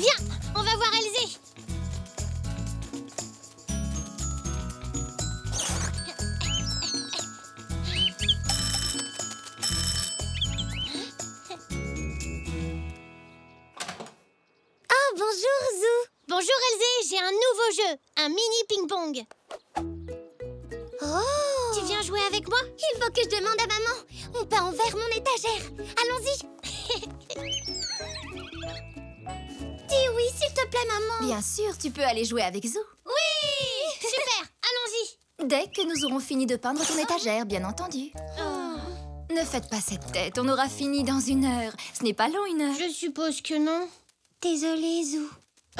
Viens, on va voir Elzé. Oh, bonjour, Zou. Bonjour Elzé, j'ai un nouveau jeu, un mini ping-pong. Oh! Tu viens jouer avec moi? Il faut que je demande à maman. On peut envers mon étagère. Allons-y. Dis oui, s'il te plaît, maman. Bien sûr, tu peux aller jouer avec Zou. Oui! Super, allons-y. Dès que nous aurons fini de peindre ton étagère, bien entendu. Ne faites pas cette tête, on aura fini dans 1 heure. Ce n'est pas long, 1 heure. Je suppose que non. Désolée, Zou.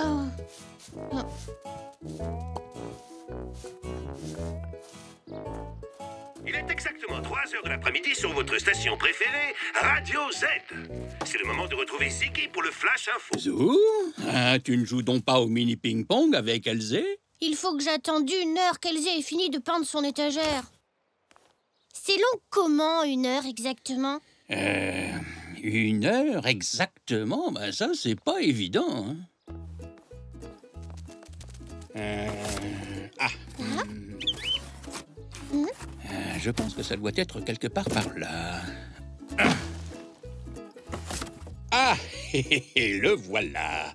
Oh. Il est exactement 3 heures de l'après-midi sur votre station préférée, Radio Z. C'est le moment de retrouver Ziggy pour le Flash Info. Zou, tu ne joues donc pas au mini ping-pong avec Elzé? Il faut que j'attende 1 heure qu'Elzé ait fini de peindre son étagère. C'est long comment, 1 heure exactement? 1 heure exactement? Ben ça, c'est pas évident. Hein. Je pense que ça doit être quelque part par là. Le voilà.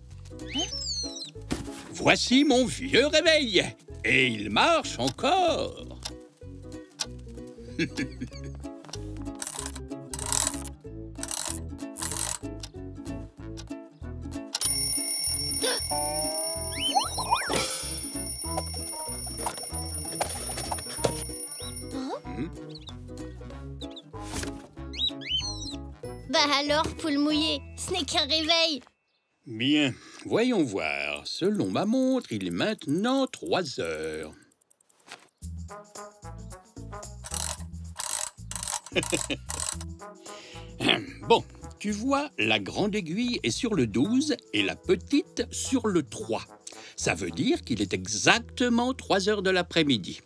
Voici mon vieux réveil. Et il marche encore. Bah alors, poule mouillée, ce n'est qu'un réveil. Bien, voyons voir. Selon ma montre, il est maintenant 3 heures. Bon, tu vois, la grande aiguille est sur le 12 et la petite sur le 3. Ça veut dire qu'il est exactement 3 heures de l'après-midi.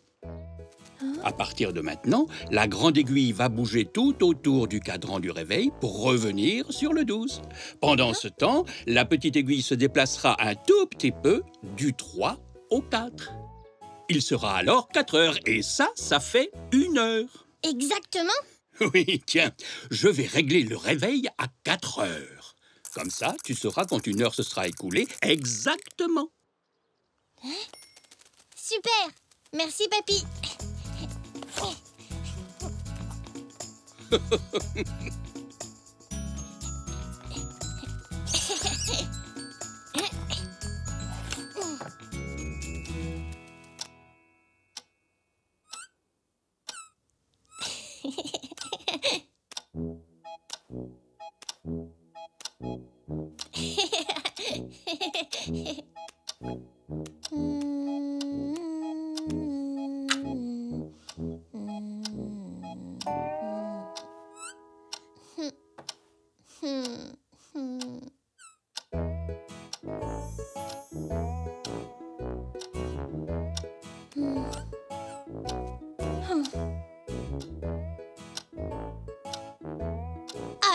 À partir de maintenant, la grande aiguille va bouger tout autour du cadran du réveil pour revenir sur le 12. Pendant ce temps, la petite aiguille se déplacera un tout petit peu du 3 au 4. Il sera alors 4 heures et ça fait 1 heure. Exactement? Oui, tiens, je vais régler le réveil à 4 heures. Comme ça, tu sauras quand 1 heure se sera écoulée exactement. Super! Merci, papy.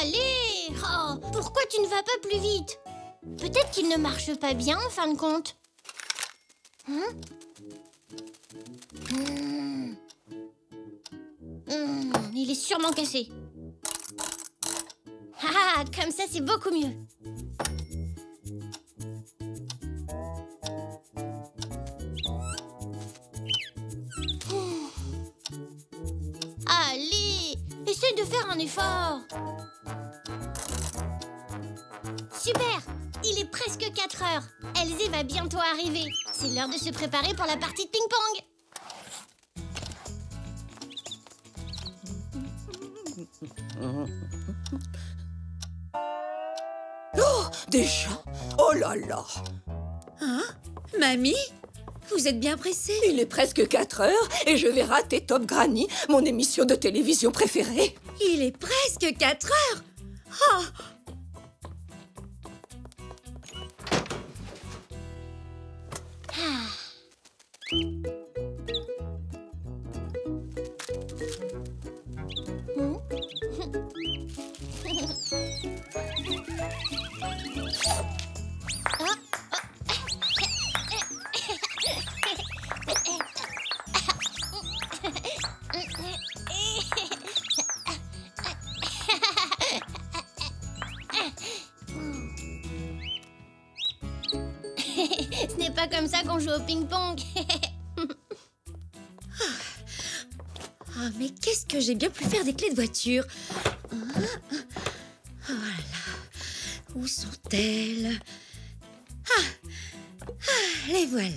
Allez! Oh, pourquoi tu ne vas pas plus vite? Peut-être qu'il ne marche pas bien en fin de compte. Il est sûrement cassé. Ah, comme ça c'est beaucoup mieux. Allez, essaie de faire un effort. Super! Il est presque 4 heures. Elzé va bientôt arriver. C'est l'heure de se préparer pour la partie de ping-pong. Oh, déjà? Oh là là! Hein? Mamie? Vous êtes bien pressée? Il est presque 4 heures et je vais rater Top Granny, mon émission de télévision préférée. Il est presque 4 heures! Oh! Ah. Ce n'est pas comme ça qu'on joue au ping-pong. Oh, mais qu'est-ce que j'ai bien pu faire des clés de voiture? Voilà. Où sont-elles? Les voilà.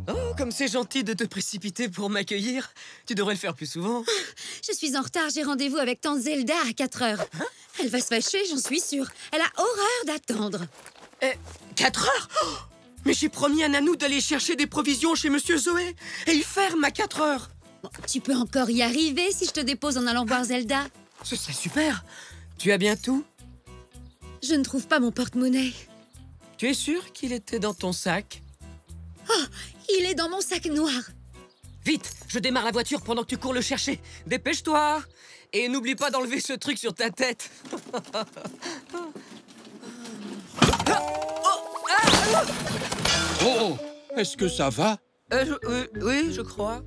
Oh, comme c'est gentil de te précipiter pour m'accueillir. Tu devrais le faire plus souvent. Je suis en retard, j'ai rendez-vous avec tante Zelda à 4 heures. Elle va se fâcher, j'en suis sûre. Elle a horreur d'attendre. 4 heures? Oh, mais j'ai promis à Nanou d'aller chercher des provisions chez Monsieur Zoé. Et il ferme à 4 heures. Bon, tu peux encore y arriver si je te dépose en allant voir Zelda. Ce serait super. Tu as bien tout? Je ne trouve pas mon porte-monnaie. Tu es sûr qu'il était dans ton sac? Oh, il est dans mon sac noir. Vite, je démarre la voiture pendant que tu cours le chercher. Dépêche-toi. Et n'oublie pas d'enlever ce truc sur ta tête. Oh, est-ce que ça va? Oui, je crois.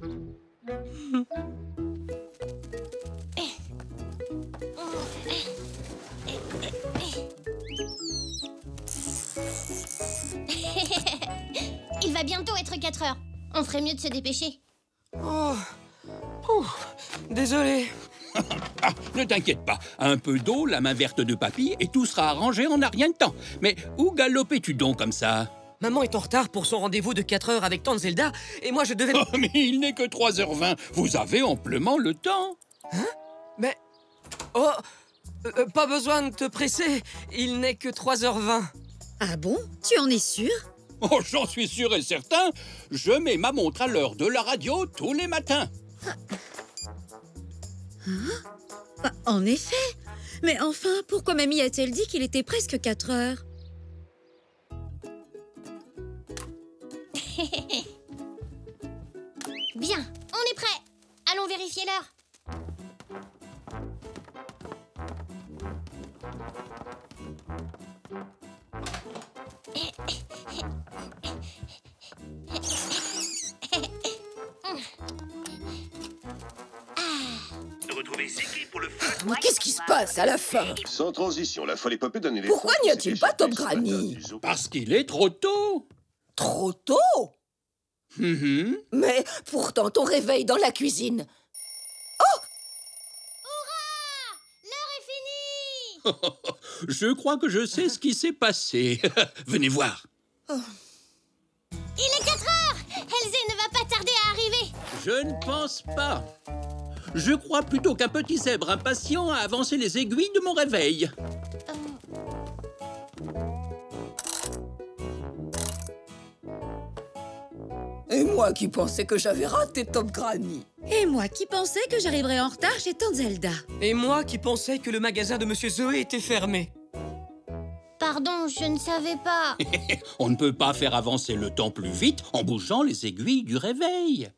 Il va bientôt être 4 heures. On ferait mieux de se dépêcher. Oh. Désolé. Ah, ne t'inquiète pas. Un peu d'eau, la main verte de papy, et tout sera arrangé en un rien de temps. Mais où galopais-tu donc comme ça? Maman est en retard pour son rendez-vous de 4 heures avec tante Zelda, et moi je devais... Oh, mais il n'est que 3h20. Vous avez amplement le temps. Hein? Mais... Oh, pas besoin de te presser. Il n'est que 3h20. Ah bon? Tu en es sûr? Oh, j'en suis sûr et certain. Je mets ma montre à l'heure de la radio tous les matins. Ah, en effet. Mais enfin, pourquoi mamie a-t-elle dit qu'il était presque 4 heures? Bien, on est prêt. Allons vérifier l'heure. Retrouvez Ziggy pour le flash. Mais qu'est-ce qui se passe à la fin? Sans transition, la folle épopée d'un éléphant. Pourquoi n'y a-t-il pas Top Granny? Parce qu'il est trop tôt. Trop tôt? Mhm. Mais pourtant, ton réveil dans la cuisine. L'heure est finie. Je crois que je sais ce qui s'est passé. Venez voir. Il est 4 heures. Elzé ne va pas tarder à arriver. Je ne pense pas. Je crois plutôt qu'un petit zèbre impatient a avancé les aiguilles de mon réveil. Et moi qui pensais que j'avais raté Top Granny. Et moi qui pensais que j'arriverais en retard chez tante Zelda. Et moi qui pensais que le magasin de Monsieur Zoé était fermé. Pardon, je ne savais pas. On ne peut pas faire avancer le temps plus vite en bougeant les aiguilles du réveil.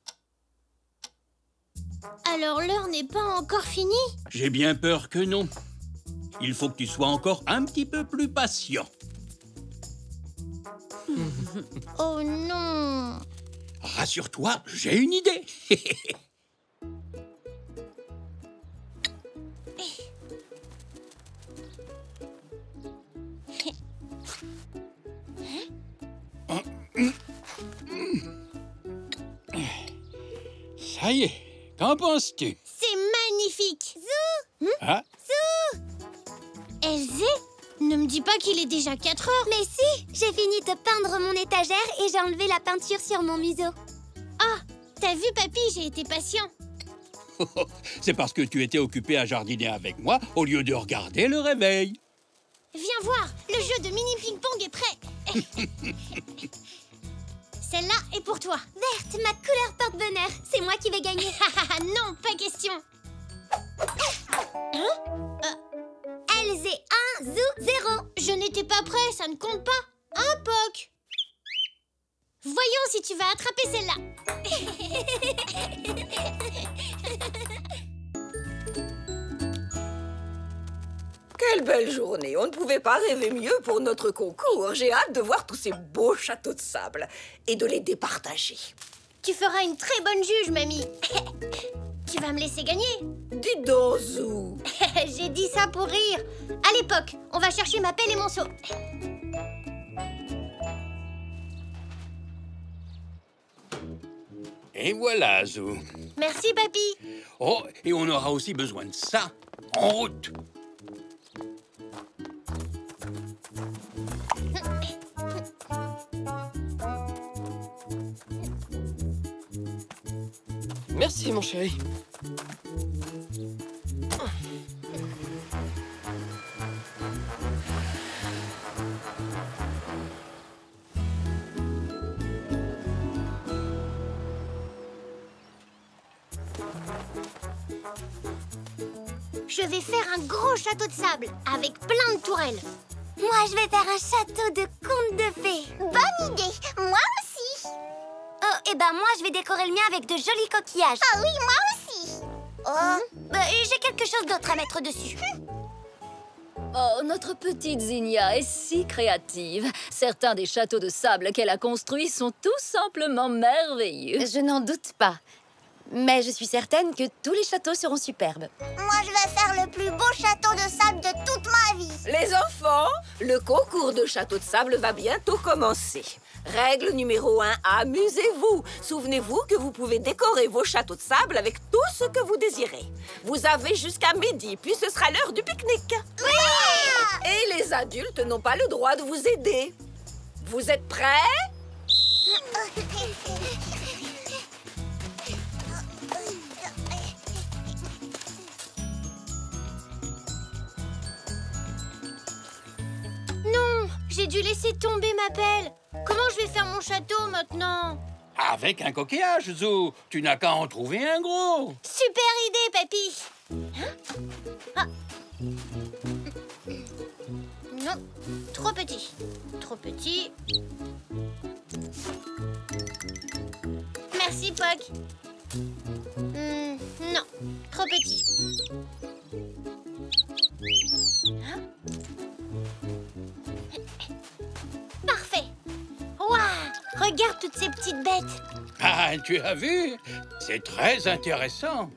Alors l'heure n'est pas encore finie? J'ai bien peur que non. Il faut que tu sois encore un petit peu plus patient. Oh non. Rassure-toi, j'ai une idée. Ça y est, qu'en penses-tu? C'est magnifique. Zou. Ah, Elzé, ne me dis pas qu'il est déjà 4 heures. Mais si, j'ai fini de peindre mon étagère et j'ai enlevé la peinture sur mon museau. Ah, t'as vu, papy, j'ai été patient. c'est parce que tu étais occupé à jardiner avec moi au lieu de regarder le réveil. Viens voir, le jeu de mini ping-pong est prêt. Celle-là est pour toi. Verte, ma couleur porte-bonheur. C'est moi qui vais gagner. Non, pas question. Elzé 1, Zou 0. Je n'étais pas prêt, ça ne compte pas. Un poc. Voyons si tu vas attraper celle-là. Quelle belle journée. On ne pouvait pas rêver mieux pour notre concours. J'ai hâte de voir tous ces beaux châteaux de sable et de les départager. Tu feras une très bonne juge, mamie. Tu vas me laisser gagner. Dis donc, Zou. J'ai dit ça pour rire. À l'époque, on va chercher ma pelle et mon seau. Et voilà, Zou. Merci, papy. Oh, et on aura aussi besoin de ça. En route. Merci, mon chéri. Je vais faire un gros château de sable avec plein de tourelles. Moi, je vais faire un château de contes de fées. Bonne idée. Moi aussi. Oh, et ben moi, je vais décorer le mien avec de jolis coquillages. Ah oui, moi aussi. J'ai quelque chose d'autre à mettre dessus. Oh, notre petite Zinnia est si créative. Certains des châteaux de sable qu'elle a construits sont tout simplement merveilleux. Je n'en doute pas. Mais je suis certaine que tous les châteaux seront superbes. Moi, je vais faire le plus beau château de sable de toute ma vie. Les enfants, le concours de château de sable va bientôt commencer. Règle numéro 1, amusez-vous. Souvenez-vous que vous pouvez décorer vos châteaux de sable avec tout ce que vous désirez. Vous avez jusqu'à midi, puis ce sera l'heure du pique-nique. Oui! Et les adultes n'ont pas le droit de vous aider. Vous êtes prêts? Non, j'ai dû laisser tomber ma pelle. Comment je vais faire mon château maintenant? Avec un coquillage, Zou. Tu n'as qu'à en trouver un gros. Super idée, papy. Ah. Non, trop petit. Trop petit. Merci, Poc. Non, trop petit. Hein? Parfait. Waouh! Regarde toutes ces petites bêtes. Ah, tu as vu? C'est très intéressant.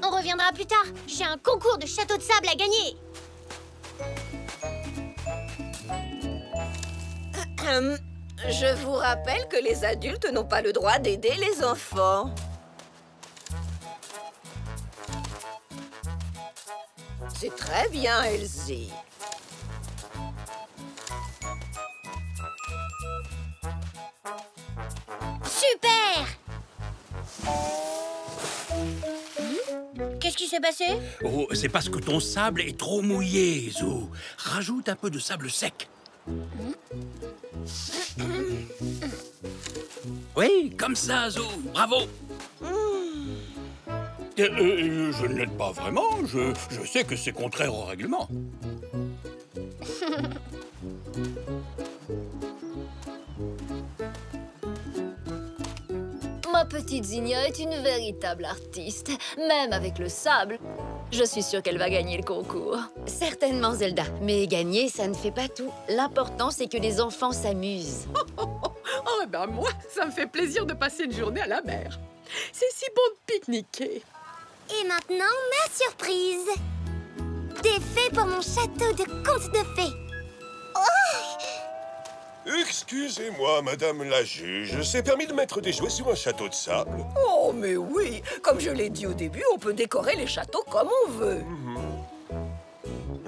On reviendra plus tard. J'ai un concours de château de sable à gagner. Je vous rappelle que les adultes n'ont pas le droit d'aider les enfants. C'est très bien, Elsie. Super! Qu'est-ce qui s'est passé? Oh, c'est parce que ton sable est trop mouillé, Zou. Rajoute un peu de sable sec. Oui, comme ça, Zou. Bravo. Je ne l'aide pas vraiment. Je sais que c'est contraire au règlement. Ma petite Zinnia est une véritable artiste. Même avec le sable, je suis sûre qu'elle va gagner le concours. Certainement, Zelda. Mais gagner, ça ne fait pas tout. L'important, c'est que les enfants s'amusent. Oh, ben moi, ça me fait plaisir de passer une journée à la mer. C'est si bon de pique-niquer. Et maintenant, ma surprise. Des fées pour mon château de contes de fées. Excusez-moi, madame la juge. C'est permis de mettre des jouets sur un château de sable? Oh, mais oui! Comme je l'ai dit au début, on peut décorer les châteaux comme on veut.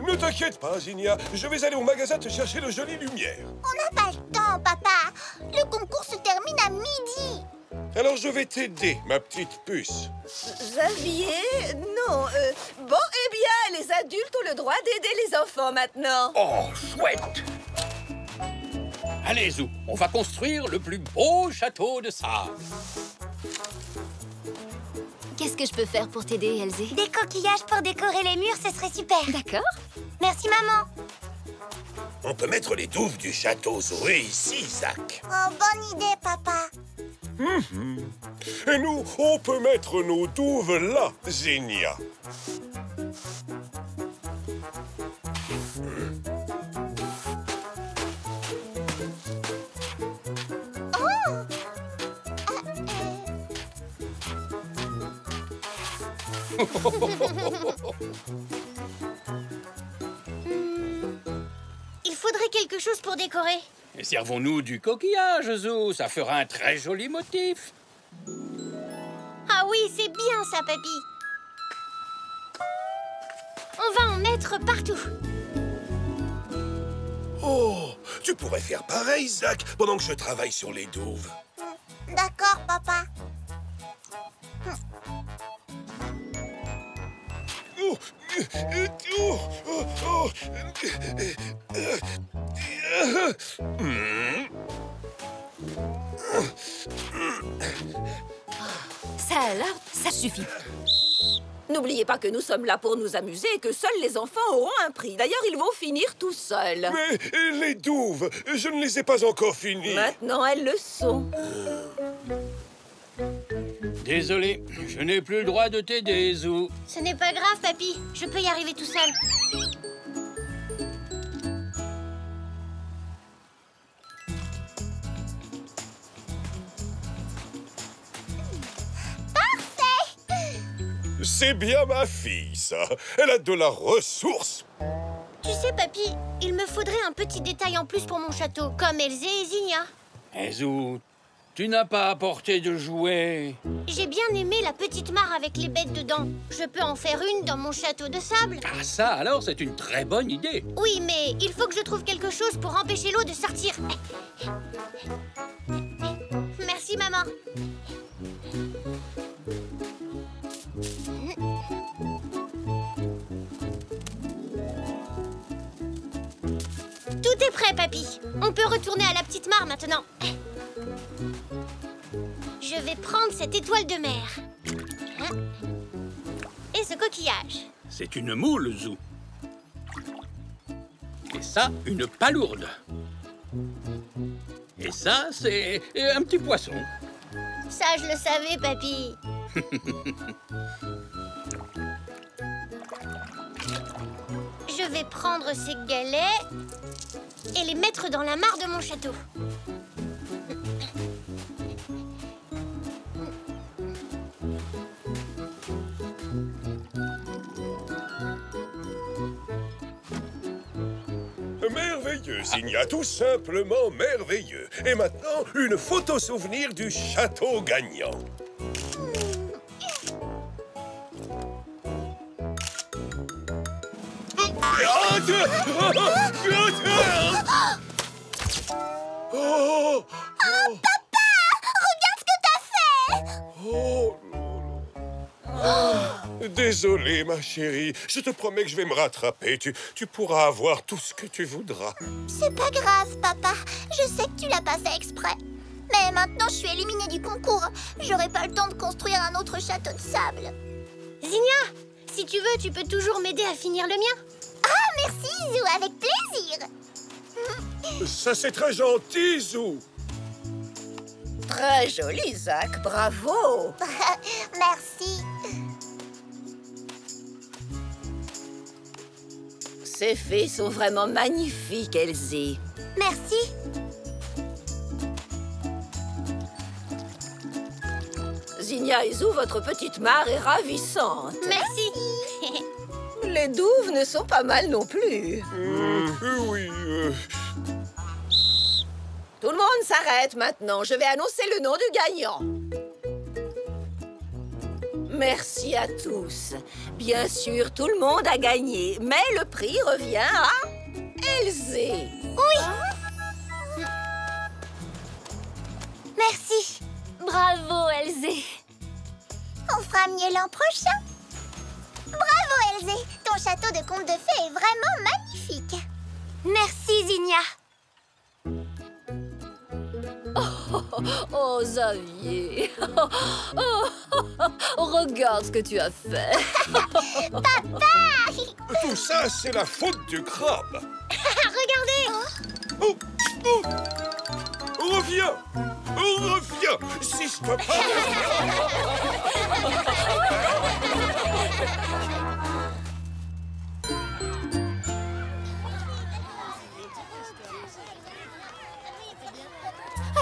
Ne t'inquiète pas, Zinnia. Je vais aller au magasin te chercher de jolies lumières. On n'a pas le temps, papa. Le concours se termine à midi. Alors je vais t'aider, ma petite puce. Xavier? Non. Bon, eh bien, les adultes ont le droit d'aider les enfants maintenant. Oh, chouette. Allez, Zou, on va construire le plus beau château de sable. Qu'est-ce que je peux faire pour t'aider, Elsie? Des coquillages pour décorer les murs, ce serait super. D'accord. Merci, maman. On peut mettre les douves du château Zoé ici, Zach. Oh, bonne idée, papa. Et nous, on peut mettre nos douves là, Zinnia. Il faudrait quelque chose pour décorer. Et servons-nous du coquillage, Zou. Ça fera un très joli motif. Ah oui, c'est bien ça, papy. On va en mettre partout. Oh, tu pourrais faire pareil, Zach, pendant que je travaille sur les douves. D'accord, papa. Oh, Ça là, ça suffit. N'oubliez pas que nous sommes là pour nous amuser et que seuls les enfants auront un prix. D'ailleurs, ils vont finir tout seuls. Mais les douves, je ne les ai pas encore finies. Maintenant, elles le sont. Désolé, je n'ai plus le droit de t'aider, Zou. Ce n'est pas grave, papy. Je peux y arriver tout seul. C'est bien ma fille, ça. Elle a de la ressource. Tu sais, papy, il me faudrait un petit détail en plus pour mon château, comme Elzé et Zinnia. Eh, Zou, tu n'as pas apporté de jouets. J'ai bien aimé la petite mare avec les bêtes dedans. Je peux en faire une dans mon château de sable. Ah ça, alors, c'est une très bonne idée. Oui, mais il faut que je trouve quelque chose pour empêcher l'eau de sortir. Merci, maman. Tout est prêt, papy. On peut retourner à la petite mare maintenant. Je vais prendre cette étoile de mer. Et ce coquillage. C'est une moule, Zou. Et ça, une palourde. Et ça, c'est un petit poisson. Ça, je le savais, papy. Je vais prendre ces galets et les mettre dans la mare de mon château. Merveilleux, Zinnia, tout simplement merveilleux. Et maintenant, une photo souvenir du château gagnant. Oh, Papa! Regarde ce que t'as fait! oh, désolé, ma chérie. Je te promets que je vais me rattraper. Tu pourras avoir tout ce que tu voudras. C'est pas grave, papa. Je sais que tu l'as pas fait exprès. Mais maintenant, je suis éliminée du concours. J'aurai pas le temps de construire un autre château de sable. Zinnia, si tu veux, tu peux toujours m'aider à finir le mien. Ah, merci, Zou, avec plaisir. Ça, c'est très gentil, Zou. Très joli, Zach. Bravo. Merci. Ces fées sont vraiment magnifiques, Elzé. Merci. Zinnia et Zou, votre petite mare est ravissante. Merci. Les douves ne sont pas mal non plus. Oui, Tout le monde s'arrête maintenant. Je vais annoncer le nom du gagnant. Merci à tous. Bien sûr, tout le monde a gagné, mais le prix revient à Elzé. Merci. Bravo, Elzé. On fera mieux l'an prochain. Bravo, Elzé. Ton château de conte de fées est vraiment magnifique. Merci, Zinnia. Oh, Xavier. Regarde ce que tu as fait. tout ça, c'est la faute du crabe. Regardez. Oh, oh. Reviens. Reviens. Si je te parle.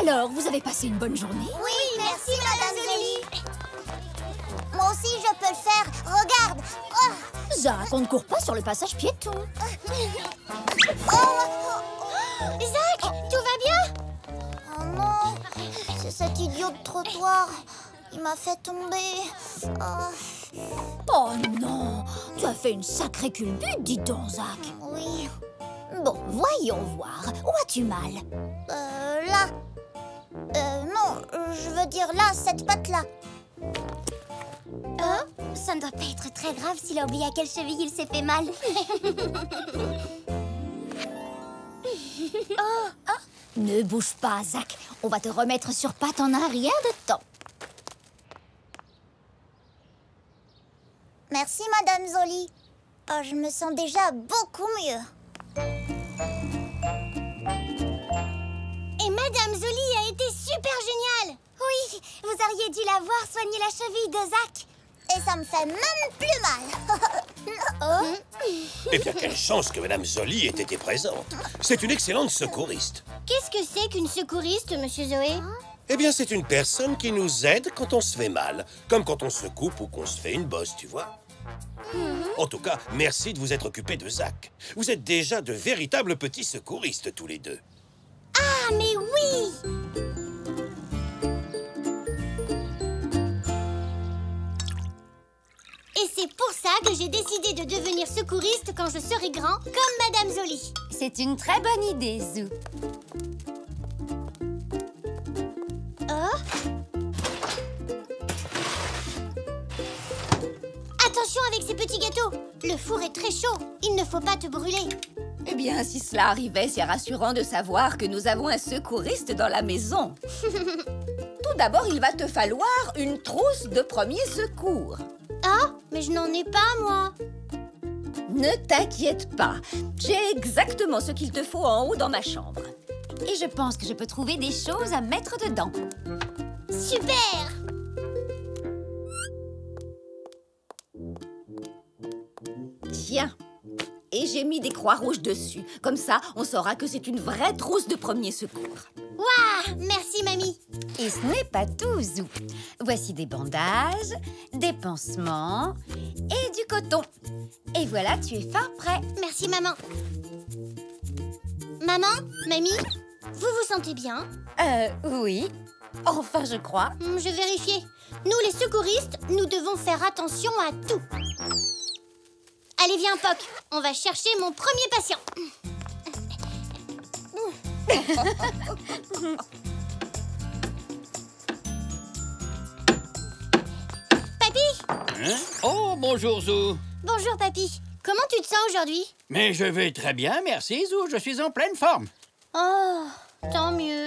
Alors, vous avez passé une bonne journée? Oui, merci, Madame Zélie. Moi aussi, je peux le faire. Regarde. Zach, on ne court pas sur le passage piéton. Zach, tout va bien? Oh non, c'est cet idiot de trottoir. Il m'a fait tomber. Oh non, tu as fait une sacrée culbute, dis donc, Zach. Oui, Bon, voyons voir. Où as-tu mal? là. Non, je veux dire là, cette patte-là. Ça ne doit pas être très grave s'il a oublié à quelle cheville il s'est fait mal. Ne bouge pas, Zach. On va te remettre sur pattes en un rien de temps. Merci, Madame Zoli. Oh, je me sens déjà beaucoup mieux. Et Madame Zoli a été super géniale. Oui, vous auriez dû la voir soigner la cheville de Zach. Et ça me fait même plus mal. Eh bien, quelle chance que Madame Zoli ait été présente. C'est une excellente secouriste. Qu'est-ce que c'est qu'une secouriste, Monsieur Zoé? Eh bien, c'est une personne qui nous aide quand on se fait mal. Comme quand on se coupe ou qu'on se fait une bosse, tu vois. En tout cas, merci de vous être occupé de Zach. Vous êtes déjà de véritables petits secouristes, tous les deux. Ah, mais oui! Et c'est pour ça que j'ai décidé de devenir secouriste quand je serai grand, comme Madame Zoli. C'est une très bonne idée, Zou. Attention avec ces petits gâteaux. Le four est très chaud. Il ne faut pas te brûler. Eh bien, si cela arrivait, c'est rassurant de savoir que nous avons un secouriste dans la maison. Tout d'abord, il va te falloir une trousse de premier secours. Ah, mais je n'en ai pas, moi. Ne t'inquiète pas, j'ai exactement ce qu'il te faut en haut dans ma chambre. Et je pense que je peux trouver des choses à mettre dedans. Super! Tiens, et j'ai mis des croix rouges dessus. Comme ça, on saura que c'est une vraie trousse de premier secours. Waouh! Merci, mamie. Et ce n'est pas tout, Zou. Voici des bandages, des pansements et du coton. Et voilà, tu es fin prêt. Merci, maman. Maman, mamie, vous vous sentez bien? Oui. Enfin, je crois. Je vais vérifier. Nous, les secouristes, nous devons faire attention à tout. Allez, viens, Poc. On va chercher mon premier patient. Papy! Hein? Oh, bonjour, Zou. Bonjour, Papy. Comment tu te sens aujourd'hui? Mais je vais très bien, merci, Zou. Je suis en pleine forme. Oh, tant mieux.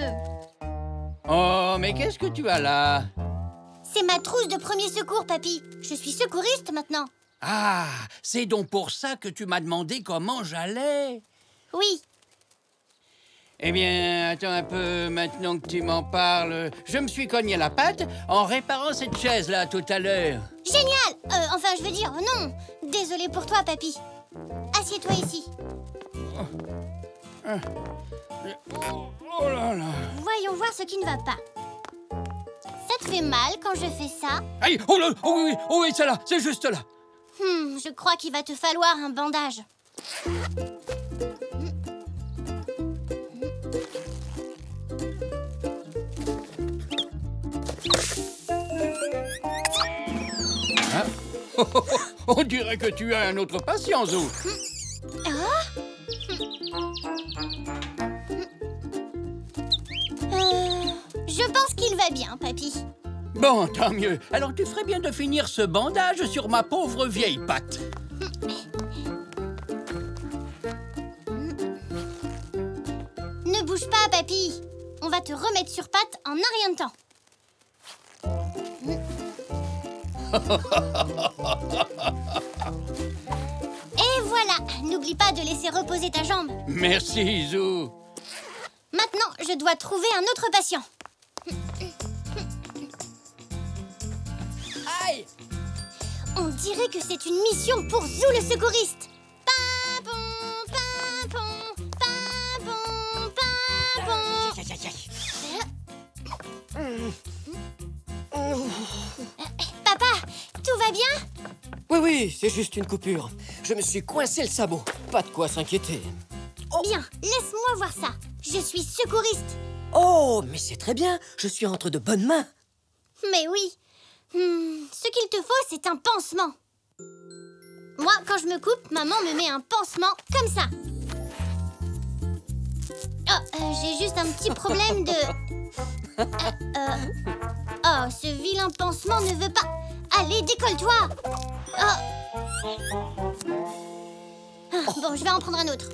Oh, mais qu'est-ce que tu as là? C'est ma trousse de premier secours, Papy. Je suis secouriste maintenant. Ah, c'est donc pour ça que tu m'as demandé comment j'allais. Oui. Eh bien, attends un peu, maintenant que tu m'en parles. Je me suis cogné la patte en réparant cette chaise-là tout à l'heure. Génial! Enfin, je veux dire, non. Désolée pour toi, Papy. Assieds-toi ici. Oh là là. Voyons voir ce qui ne va pas. Ça te fait mal quand je fais ça? Aïe! Oh oui, c'est là, c'est juste là. Je crois qu'il va te falloir un bandage. Hein? On dirait que tu as un autre patient, Zou. Je pense qu'il va bien, Papy. Bon, tant mieux. Alors tu ferais bien de finir ce bandage sur ma pauvre vieille patte. Ne bouge pas, Papy. On va te remettre sur pattes en un rien de temps. Et voilà. N'oublie pas de laisser reposer ta jambe. Merci, Zou. Maintenant, je dois trouver un autre patient. Aïe! On dirait que c'est une mission pour Zou le secouriste. Pimpon, pimpon, pimpon, pimpon. Papa, tout va bien? Oui, Oui, c'est juste une coupure. Je me suis coincé le sabot. Pas de quoi s'inquiéter. Bien, laisse-moi voir ça. Je suis secouriste. Oh, mais c'est très bien. Je suis entre de bonnes mains. Mais oui. Ce qu'il te faut, c'est un pansement. Moi, quand je me coupe, maman me met un pansement comme ça. Oh, j'ai juste un petit problème de... Oh, ce vilain pansement ne veut pas... Allez, décolle-toi. Bon, je vais en prendre un autre.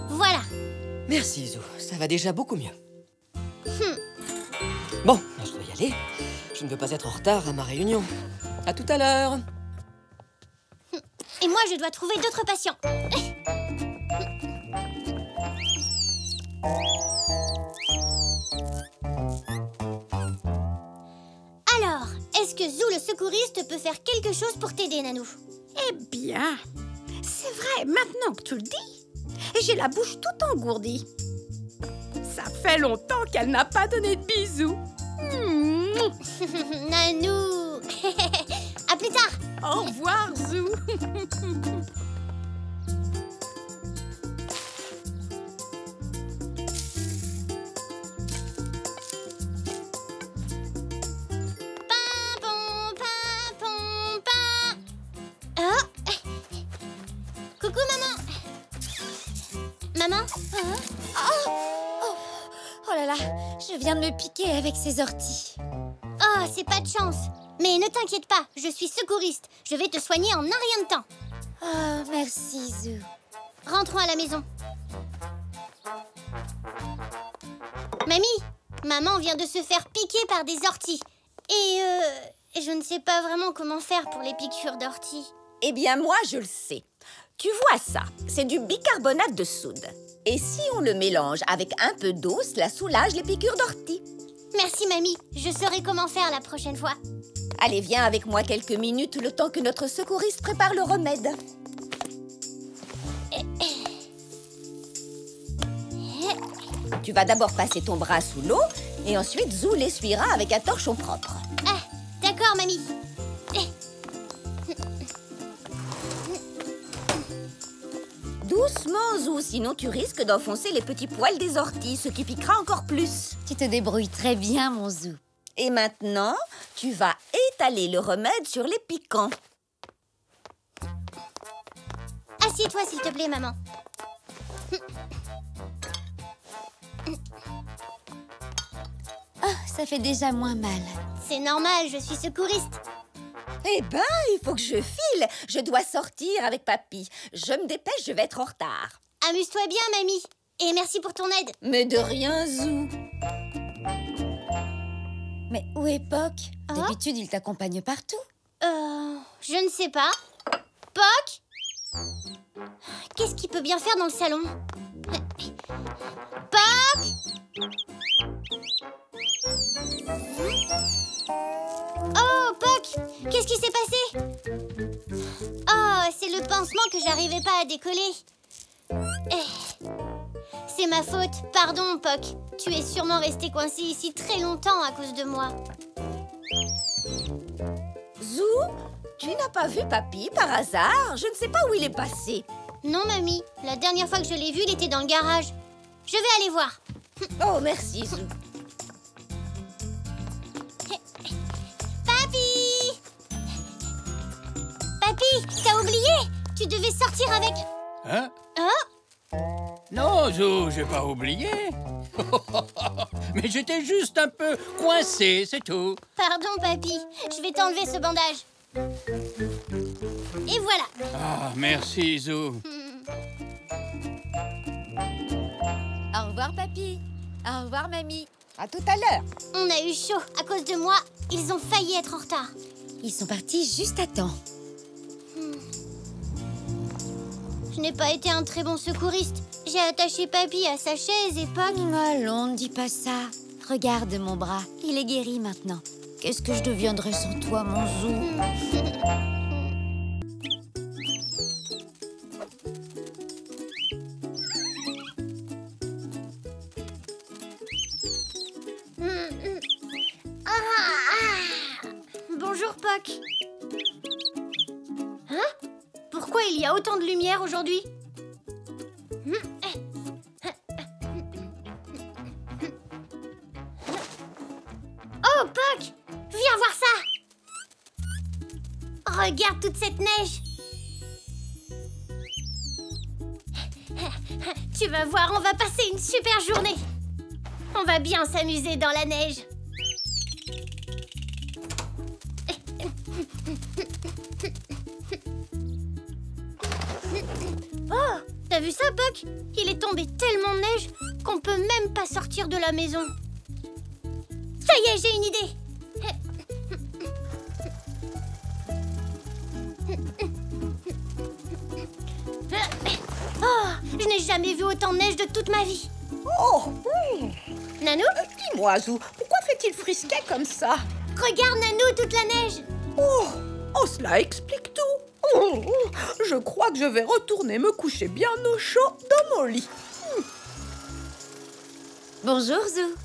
Voilà. Merci, Zou. Ça va déjà beaucoup mieux. Bon, je dois y aller. Je ne veux pas être en retard à ma réunion. À tout à l'heure. Et moi, je dois trouver d'autres patients. Alors, est-ce que Zou le secouriste peut faire quelque chose pour t'aider, Nanou? Eh bien, c'est vrai, maintenant que tu le dis, j'ai la bouche toute engourdie. Ça fait longtemps qu'elle n'a pas donné de bisous. Nanou. À plus tard. Au revoir, Zou. Coucou, maman. Maman? Oh là là, je viens de me piquer avec ces orties. Oh, c'est pas de chance. Mais ne t'inquiète pas, je suis secouriste. Je vais te soigner en un rien de temps. Oh, merci, Zou. Rentrons à la maison. Mamie, maman vient de se faire piquer par des orties. Et je ne sais pas vraiment comment faire pour les piqûres d'orties. Eh bien, moi, je le sais. Tu vois ça, c'est du bicarbonate de soude. Et si on le mélange avec un peu d'eau, cela soulage les piqûres d'ortie. Merci, mamie. Je saurai comment faire la prochaine fois. Allez, viens avec moi quelques minutes, le temps que notre secouriste prépare le remède. Tu vas d'abord passer ton bras sous l'eau et ensuite Zou l'essuiera avec un torchon propre. Ah, d'accord, mamie. Doucement, Zou, sinon tu risques d'enfoncer les petits poils des orties, ce qui piquera encore plus. Tu te débrouilles très bien, mon Zou. Et maintenant, tu vas étaler le remède sur les piquants. Assieds-toi, s'il te plaît, maman. Oh, ça fait déjà moins mal. C'est normal, je suis secouriste. Eh ben, il faut que je file. Je dois sortir avec papy. Je me dépêche, je vais être en retard. Amuse-toi bien, mamie. Et merci pour ton aide. Mais de rien, Zou. Mais où est Poc? Oh. D'habitude, il t'accompagne partout. Je ne sais pas. Poc? Qu'est-ce qu'il peut bien faire dans le salon? Poc? Oh, Poc! Qu'est-ce qui s'est passé? Oh, c'est le pansement que j'arrivais pas à décoller. C'est ma faute. Pardon, Poc. Tu es sûrement resté coincé ici très longtemps à cause de moi. Zou, tu n'as pas vu papy par hasard? Je ne sais pas où il est passé. Non, mamie. La dernière fois que je l'ai vu, il était dans le garage. Je vais aller voir. Oh, merci, Zou. Papy! Papy, t'as oublié? Tu devais sortir avec... Hein? Oh? Non, Zou, j'ai pas oublié. Mais j'étais juste un peu coincé, c'est tout. Pardon, papy. Je vais t'enlever ce bandage. Et voilà. Ah, merci, Zou. Au revoir, papy. Au revoir, mamie. À tout à l'heure. On a eu chaud. À cause de moi, ils ont failli être en retard. Ils sont partis juste à temps. Je n'ai pas été un très bon secouriste. J'ai attaché papy à sa chaise et Poc... Allons, ne dis pas ça. Regarde mon bras, il est guéri maintenant. Qu'est-ce que je deviendrais sans toi, mon Zou? Puck. Hein? Pourquoi il y a autant de lumière aujourd'hui? Oh, Puck! Viens voir ça! Regarde toute cette neige! Tu vas voir, on va passer une super journée! On va bien s'amuser dans la neige! Oh! T'as vu ça, Puck? Il est tombé tellement de neige qu'on peut même pas sortir de la maison. Ça y est, j'ai une idée! Oh! Je n'ai jamais vu autant de neige de toute ma vie! Oh, Nanou? dis-moi, Zou, pourquoi fait-il frisquet comme ça? Regarde, Nanou, toute la neige! Oh, cela explique tout. Je crois que je vais retourner me coucher bien au chaud dans mon lit. Bonjour, Zou.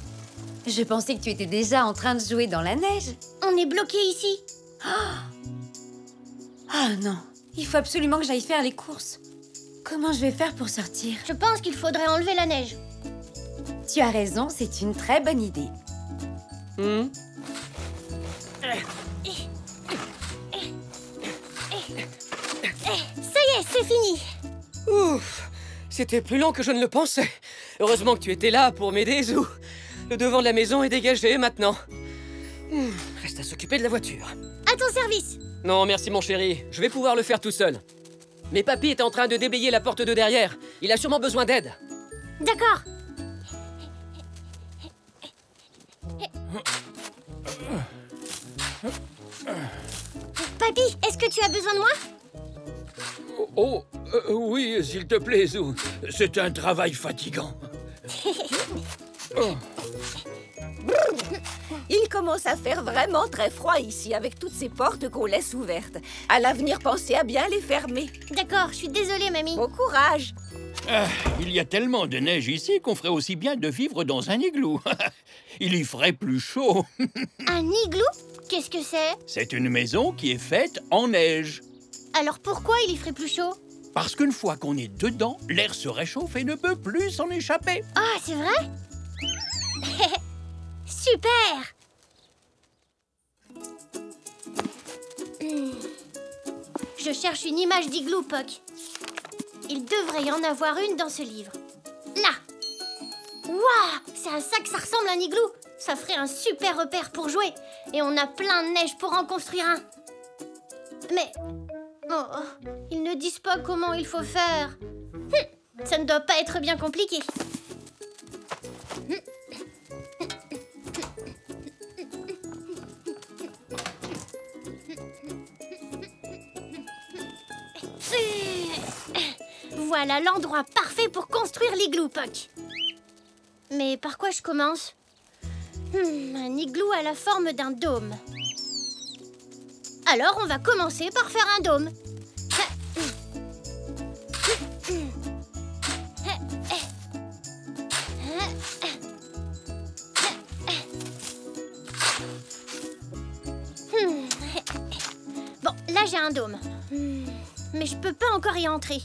Je pensais que tu étais déjà en train de jouer dans la neige. On est bloqué ici. Ah non, il faut absolument que j'aille faire les courses. Comment je vais faire pour sortir? Je pense qu'il faudrait enlever la neige. Tu as raison, c'est une très bonne idée. Ça y est, c'est fini. Ouf, c'était plus long que je ne le pensais. Heureusement que tu étais là pour m'aider, Zou. Le devant de la maison est dégagé maintenant. Reste à s'occuper de la voiture. À ton service. Non, merci mon chéri. Je vais pouvoir le faire tout seul. Mais papy est en train de déblayer la porte de derrière. Il a sûrement besoin d'aide. D'accord. Papy, est-ce que tu as besoin de moi? Oui, s'il te plaît, Zou. C'est un travail fatigant. Il commence à faire vraiment très froid ici avec toutes ces portes qu'on laisse ouvertes. À l'avenir, pensez à bien les fermer. D'accord, je suis désolée, mamie. Bon courage. Il y a tellement de neige ici qu'on ferait aussi bien de vivre dans un igloo. Il y ferait plus chaud. Un igloo? Qu'est-ce que c'est? C'est une maison qui est faite en neige. Alors pourquoi il y ferait plus chaud? Parce qu'une fois qu'on est dedans, l'air se réchauffe et ne peut plus s'en échapper. Ah, c'est vrai? Super! Je cherche une image d'igloo, Puck. Il devrait y en avoir une dans ce livre. Là! Waouh! C'est à ça que ça ressemble un igloo. Ça ferait un super repère pour jouer. Et on a plein de neige pour en construire un. Mais... Oh, ils ne disent pas comment il faut faire. Ça ne doit pas être bien compliqué. Voilà l'endroit parfait pour construire l'igloo, Puck. Mais par quoi je commence? Un igloo a la forme d'un dôme. Alors on va commencer par faire un dôme. Bon, là j'ai un dôme. Mais je peux pas encore y entrer.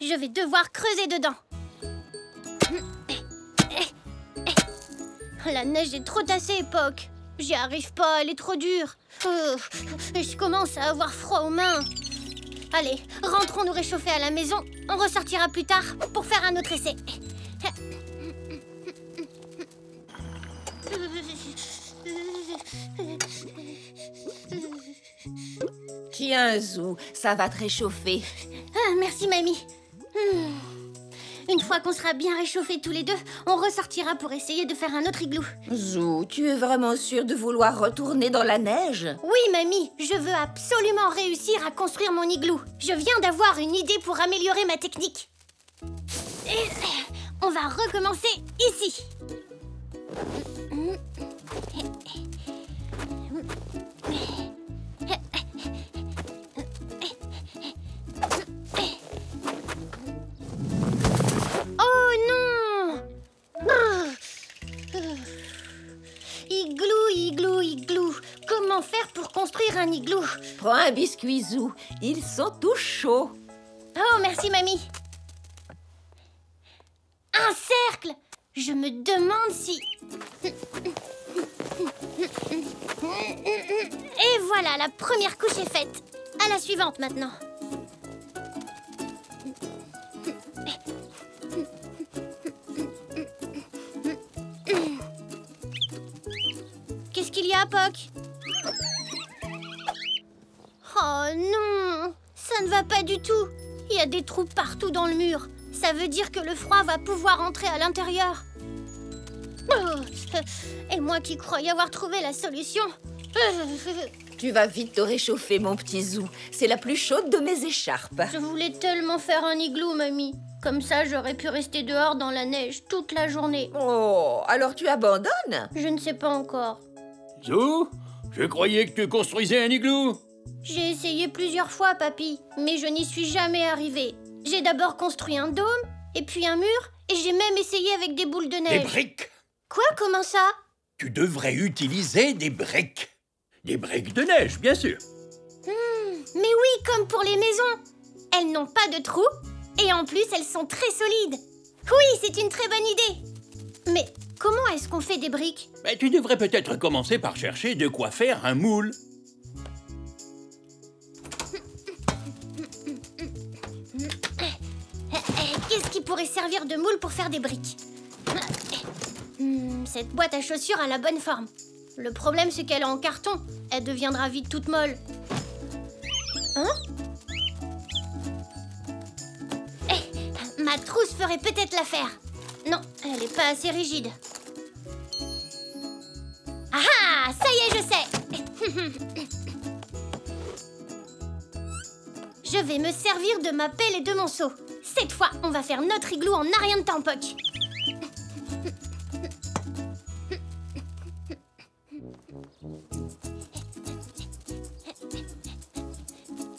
Je vais devoir creuser dedans. La neige est trop tassée, Puck. J'y arrive pas, elle est trop dure. Je commence à avoir froid aux mains. Allez, rentrons nous réchauffer à la maison. On ressortira plus tard pour faire un autre essai. Tiens, Zou, ça va te réchauffer. Ah, merci, mamie. Une fois qu'on sera bien réchauffés tous les deux, on ressortira pour essayer de faire un autre igloo. Zou, tu es vraiment sûre de vouloir retourner dans la neige? Oui, mamie, je veux absolument réussir à construire mon igloo. Je viens d'avoir une idée pour améliorer ma technique. On va recommencer ici. Oh non! Igloo, igloo, igloo. Comment comment faire pour construire un igloo. Prends un biscuit Zou. Ils sont tout chauds. Oh, merci, mamie. Un cercle! Je me demande si... Et voilà, la première couche est faite. À la suivante, maintenant. Qu'est-ce qu'il y a, Poc? Oh non! Ça ne va pas du tout. Il y a des trous partout dans le mur. Ça veut dire que le froid va pouvoir entrer à l'intérieur. Oh, et moi qui croyais avoir trouvé la solution. Tu vas vite te réchauffer, mon petit Zou. C'est la plus chaude de mes écharpes. Je voulais tellement faire un igloo, mamie. Comme ça, j'aurais pu rester dehors dans la neige toute la journée. Oh, alors tu abandonnes? Je ne sais pas encore. Zou, je croyais que tu construisais un igloo. J'ai essayé plusieurs fois, papy, mais je n'y suis jamais arrivée. J'ai d'abord construit un dôme, et puis un mur, et j'ai même essayé avec des boules de neige. Des briques. Quoi? Comment ça? Tu devrais utiliser des briques. Des briques de neige, bien sûr. Mais oui, comme pour les maisons. Elles n'ont pas de trous, et en plus, elles sont très solides. Oui, c'est une très bonne idée. Mais comment est-ce qu'on fait des briques? Tu devrais peut-être commencer par chercher de quoi faire un moule. Qu'est-ce qui pourrait servir de moule pour faire des briques? Cette boîte à chaussures a la bonne forme. Le problème, c'est qu'elle est en carton. Elle deviendra vite toute molle. Hein? Ma trousse ferait peut-être l'affaire. Non, elle n'est pas assez rigide. Ah ah! Ça y est, je sais! Je vais me servir de ma pelle et de mon seau. Cette fois, on va faire notre igloo en un rien de temps, Poc.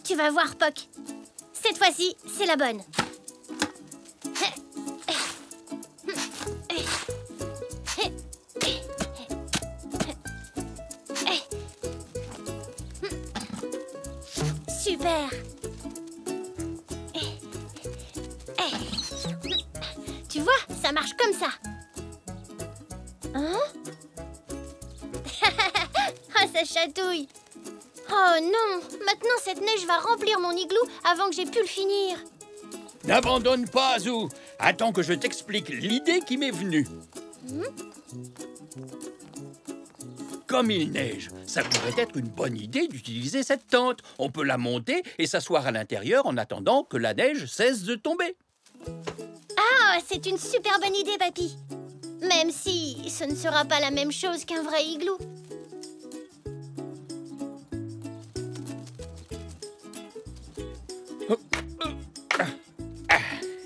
Tu vas voir, Poc. Cette fois-ci, c'est la bonne. Super. Tu vois, ça marche comme ça. Hein? Ah, ça chatouille. Oh non, maintenant cette neige va remplir mon igloo avant que j'ai pu le finir. N'abandonne pas, Zou. Attends que je t'explique l'idée qui m'est venue. Comme il neige, ça pourrait être une bonne idée d'utiliser cette tente. On peut la monter et s'asseoir à l'intérieur en attendant que la neige cesse de tomber. Ah, c'est une super bonne idée, papy. Même si ce ne sera pas la même chose qu'un vrai igloo.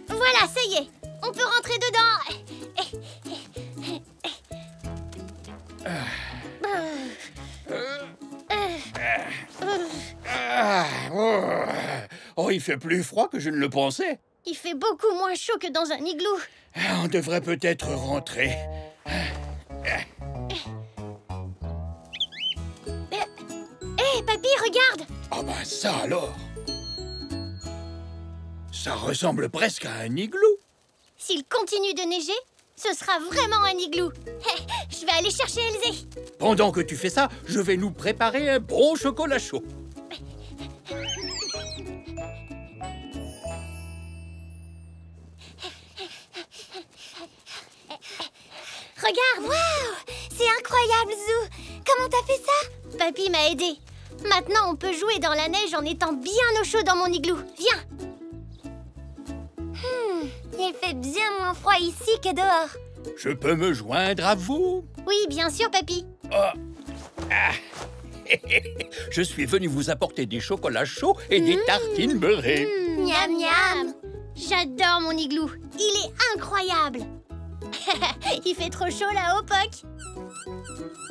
Voilà, ça y est. On peut rentrer dedans. Oh, il fait plus froid que je ne le pensais. Il fait beaucoup moins chaud que dans un igloo. On devrait peut-être rentrer. Hé, papy, regarde! Ah bah ça alors! Ça ressemble presque à un igloo. S'il continue de neiger, ce sera vraiment un igloo. Je vais aller chercher Elzé. Pendant que tu fais ça, je vais nous préparer un bon chocolat chaud. Regarde! Waouh! C'est incroyable, Zou! Comment t'as fait ça? Papy m'a aidé. Maintenant, on peut jouer dans la neige en étant bien au chaud dans mon igloo. Viens! Il fait bien moins froid ici que dehors. Je peux me joindre à vous? Oui, bien sûr, papy. Je suis venu vous apporter des chocolats chauds et des tartines beurrées. Miam miam. J'adore mon igloo. Il est incroyable. Il fait trop chaud là-haut, Poc.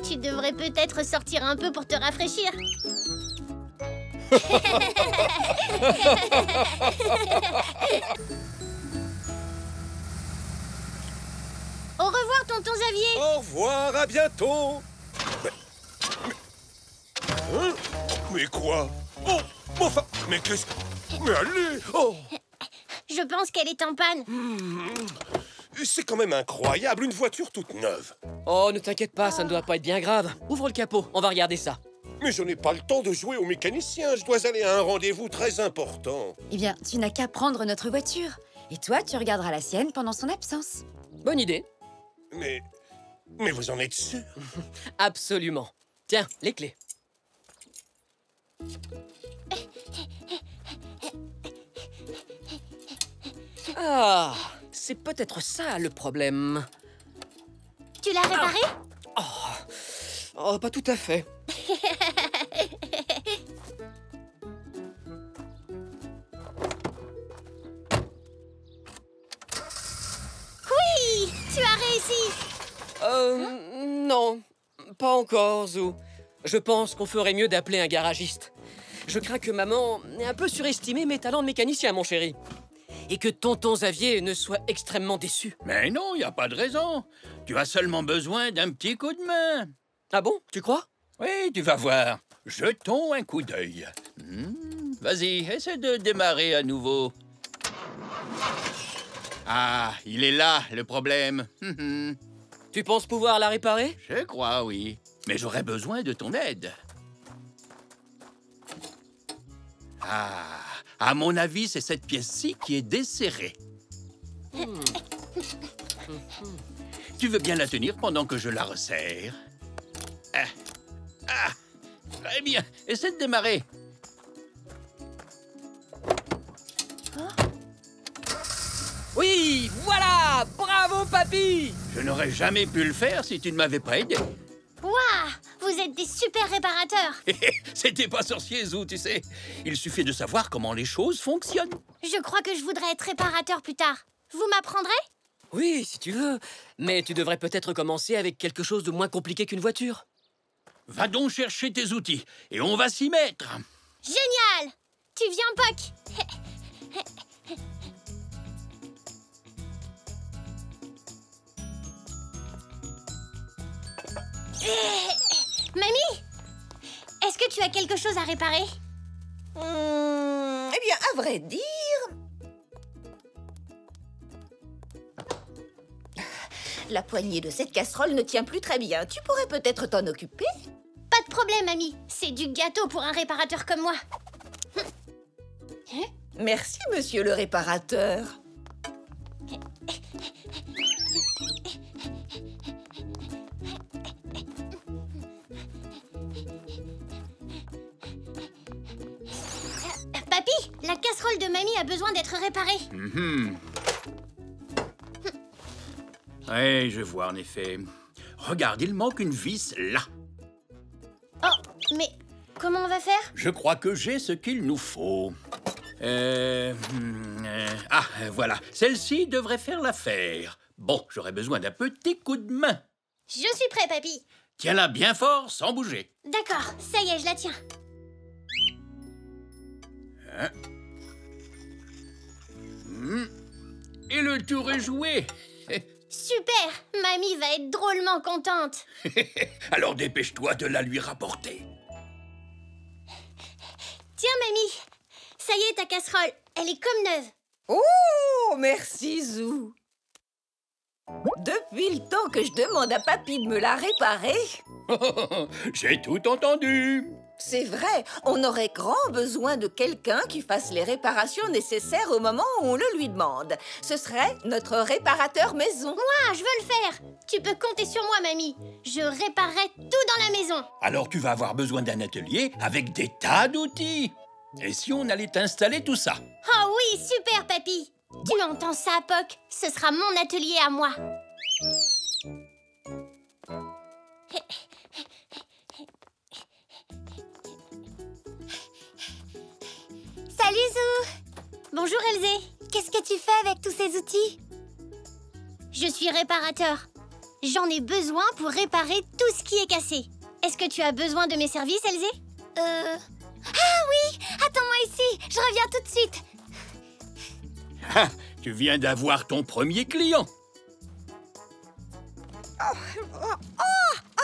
Tu devrais peut-être sortir un peu pour te rafraîchir. Au revoir, tonton Xavier. Au revoir, à bientôt. Mais quoi? Oh, enfin, mais qu'est-ce que... Mais allez! Oh! Je pense qu'elle est en panne. C'est quand même incroyable, une voiture toute neuve. Oh, ne t'inquiète pas, ça ne doit pas être bien grave. Ouvre le capot, on va regarder ça. Mais je n'ai pas le temps de jouer au mécanicien. Je dois aller à un rendez-vous très important. Eh bien, tu n'as qu'à prendre notre voiture. Et toi, tu regarderas la sienne pendant son absence. Bonne idée. Mais vous en êtes sûr? Absolument. Tiens, les clés. Ah, c'est peut-être ça le problème. Tu l'as réparée? Oh, pas tout à fait. Oui, tu as réussi. Non, pas encore, Zou. Je pense qu'on ferait mieux d'appeler un garagiste. Je crains que maman ait un peu surestimé mes talents de mécanicien, mon chéri. Et que tonton Xavier ne soit extrêmement déçu. Mais non, il n'y a pas de raison. Tu as seulement besoin d'un petit coup de main. Ah bon, tu crois? Oui, tu vas voir. Jetons un coup d'œil. Vas-y, essaie de démarrer à nouveau. Ah, il est là, le problème. Tu penses pouvoir la réparer? Je crois, oui. Mais j'aurais besoin de ton aide. Ah, à mon avis, c'est cette pièce-ci qui est desserrée. Tu veux bien la tenir pendant que je la resserre? Très bien. Essaie de démarrer. Oui, voilà! Bravo, papy! Je n'aurais jamais pu le faire si tu ne m'avais pas aidé. Waouh, vous êtes des super réparateurs. C'était pas sorcier, Zou, tu sais. Il suffit de savoir comment les choses fonctionnent. Je crois que je voudrais être réparateur plus tard. Vous m'apprendrez? Oui, si tu veux. Mais tu devrais peut-être commencer avec quelque chose de moins compliqué qu'une voiture. Va donc chercher tes outils et on va s'y mettre. Génial! Tu viens, Puck? Mamie, est-ce que tu as quelque chose à réparer? Eh bien, à vrai dire... La poignée de cette casserole ne tient plus très bien. Tu pourrais peut-être t'en occuper? Pas de problème, mamie. C'est du gâteau pour un réparateur comme moi. Merci, monsieur le réparateur. Papy, la casserole de mamie a besoin d'être réparée. Oui, je vois en effet. Regarde, il manque une vis là. Oh, mais comment on va faire? Je crois que j'ai ce qu'il nous faut. Voilà. Celle-ci devrait faire l'affaire. Bon, j'aurais besoin d'un petit coup de main. Je suis prêt, papy. Tiens-la bien fort, sans bouger. D'accord, ça y est, je la tiens. Et le tour est joué. Super! Mamie va être drôlement contente. Alors dépêche-toi de la lui rapporter. Tiens, mamie. Ça y est, ta casserole. Elle est comme neuve. Oh, merci, Zou. Depuis le temps que je demande à papy de me la réparer... J'ai tout entendu. C'est vrai, on aurait grand besoin de quelqu'un qui fasse les réparations nécessaires au moment où on le lui demande. Ce serait notre réparateur maison. Moi, je veux le faire. Tu peux compter sur moi, mamie. Je réparerai tout dans la maison. Alors tu vas avoir besoin d'un atelier avec des tas d'outils. Et si on allait t'installer tout ça? Oh oui, super, papy. Tu entends ça, Puck? Ce sera mon atelier à moi. Salut, Zou. Bonjour, Elzé. Qu'est-ce que tu fais avec tous ces outils? Je suis réparateur. J'en ai besoin pour réparer tout ce qui est cassé. Est-ce que tu as besoin de mes services, Elzé? Ah oui! Attends-moi ici, je reviens tout de suite. Ah, tu viens d'avoir ton premier client. Oh,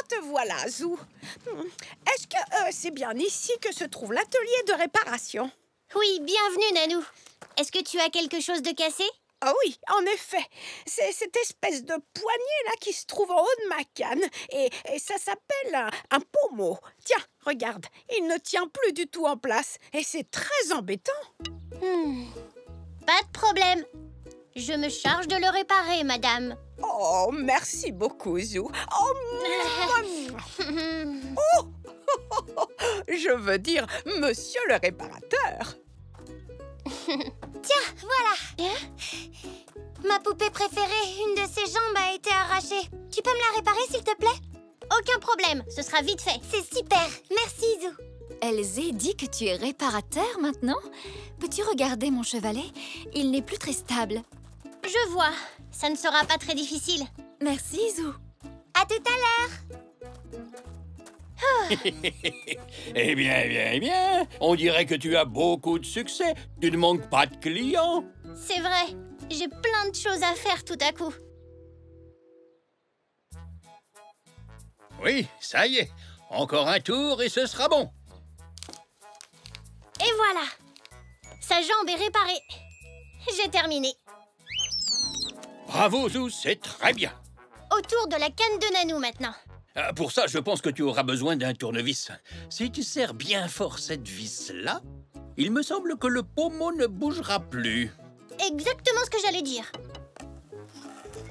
te voilà, Zou. Est-ce que c'est bien ici que se trouve l'atelier de réparation? Oui, bienvenue, Nanou. Est-ce que tu as quelque chose de cassé? Ah oui, en effet. C'est cette espèce de poignée-là qui se trouve en haut de ma canne. Et ça s'appelle un pommeau. Tiens, regarde, il ne tient plus du tout en place. Et c'est très embêtant. Pas de problème. Je me charge de le réparer, madame. Oh, merci beaucoup, Zou. Oh, je veux dire, monsieur le réparateur. Tiens, voilà. Ma poupée préférée, une de ses jambes a été arrachée. Tu peux me la réparer, s'il te plaît? Aucun problème, ce sera vite fait. C'est super. Merci, Zou. Elzé dit que tu es réparateur maintenant. Peux-tu regarder mon chevalet? Il n'est plus très stable. Je vois. Ça ne sera pas très difficile. Merci, Zou. À tout à l'heure. Eh bien, on dirait que tu as beaucoup de succès. Tu ne manques pas de clients. C'est vrai, j'ai plein de choses à faire tout à coup. Oui, ça y est. Encore un tour et ce sera bon. Et voilà. Sa jambe est réparée. J'ai terminé. Bravo, Zou, c'est très bien. Autour de la canne de Nanou maintenant. Pour ça, je pense que tu auras besoin d'un tournevis. Si tu serres bien fort cette vis-là, il me semble que le pommeau ne bougera plus. Exactement ce que j'allais dire.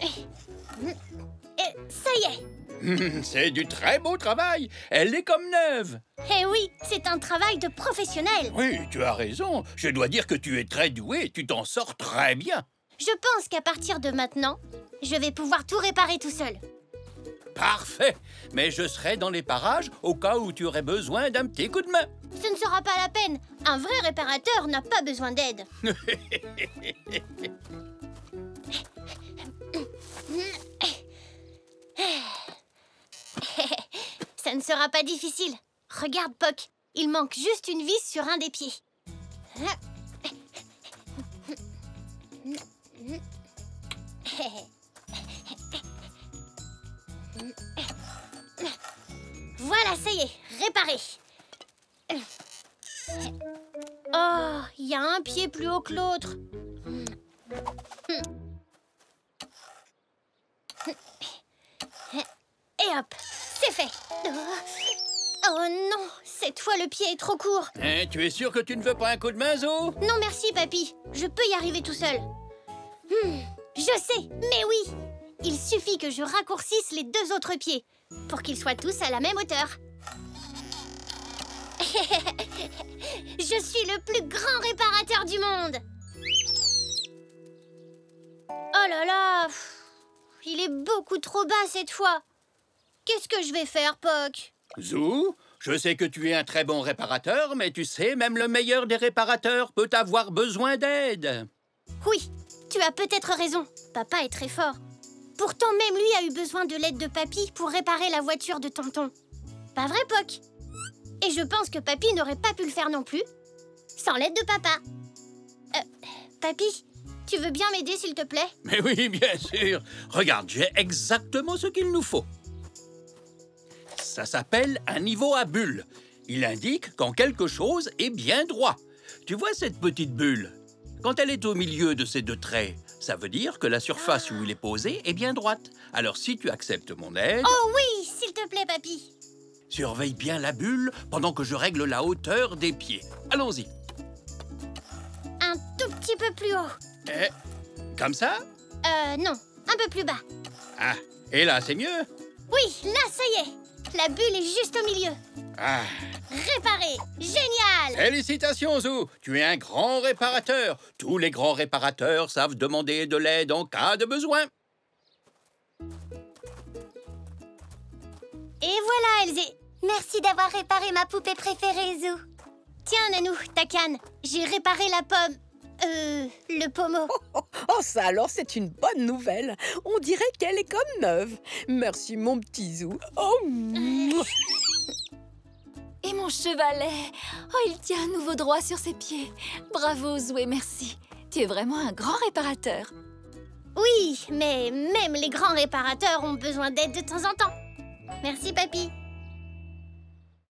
Et ça y est. C'est du très beau travail. Elle est comme neuve. Eh oui, c'est un travail de professionnel. Oui, tu as raison. Je dois dire que tu es très doué. Tu t'en sors très bien. Je pense qu'à partir de maintenant, je vais pouvoir tout réparer tout seul. Parfait. Mais je serai dans les parages au cas où tu aurais besoin d'un petit coup de main. Ce ne sera pas la peine. Un vrai réparateur n'a pas besoin d'aide. Ça ne sera pas difficile. Regarde, Poc. Il manque juste une vis sur un des pieds. Voilà, ça y est, réparé. Oh, il y a un pied plus haut que l'autre. Et hop, c'est fait. Oh non, cette fois le pied est trop court. Tu es sûr que tu ne veux pas un coup de main, Zo? Non merci, papy. Je peux y arriver tout seul. Je sais, mais oui. Il suffit que je raccourcisse les deux autres pieds pour qu'ils soient tous à la même hauteur. Je suis le plus grand réparateur du monde. Oh là là, il est beaucoup trop bas cette fois. Qu'est-ce que je vais faire, Poc? Zou, je sais que tu es un très bon réparateur, mais tu sais, même le meilleur des réparateurs peut avoir besoin d'aide. Oui, tu as peut-être raison. Papa est très fort. Pourtant, même lui a eu besoin de l'aide de Papy pour réparer la voiture de Tonton. Pas vrai, Poc? Et je pense que Papy n'aurait pas pu le faire non plus, sans l'aide de Papa. Papy, tu veux bien m'aider, s'il te plaît? Mais oui, bien sûr. Regarde, j'ai exactement ce qu'il nous faut. Ça s'appelle un niveau à bulles. Il indique quand quelque chose est bien droit. Tu vois cette petite bulle? Quand elle est au milieu de ces deux traits, ça veut dire que la surface où il est posé est bien droite. Alors si tu acceptes mon aide... Oh oui, s'il te plaît, Papy. Surveille bien la bulle pendant que je règle la hauteur des pieds. Allons-y. Un tout petit peu plus haut. Comme ça? Non, un peu plus bas. Ah, et là, c'est mieux? Oui, là, ça y est. La bulle est juste au milieu. Ah. Réparé. Génial. Félicitations, Zou. Tu es un grand réparateur. Tous les grands réparateurs savent demander de l'aide en cas de besoin. Et voilà, Elzé. Merci d'avoir réparé ma poupée préférée, Zou. Tiens, Nanou, ta canne. J'ai réparé la pomme. Le pommeau. Oh, ça alors, c'est une bonne nouvelle. On dirait qu'elle est comme neuve. Merci, mon petit Zou. Oh. Et mon chevalet. Oh, il tient à nouveau droit sur ses pieds. Bravo, Zou, et merci. Tu es vraiment un grand réparateur. Oui, mais même les grands réparateurs ont besoin d'aide de temps en temps. Merci, papy.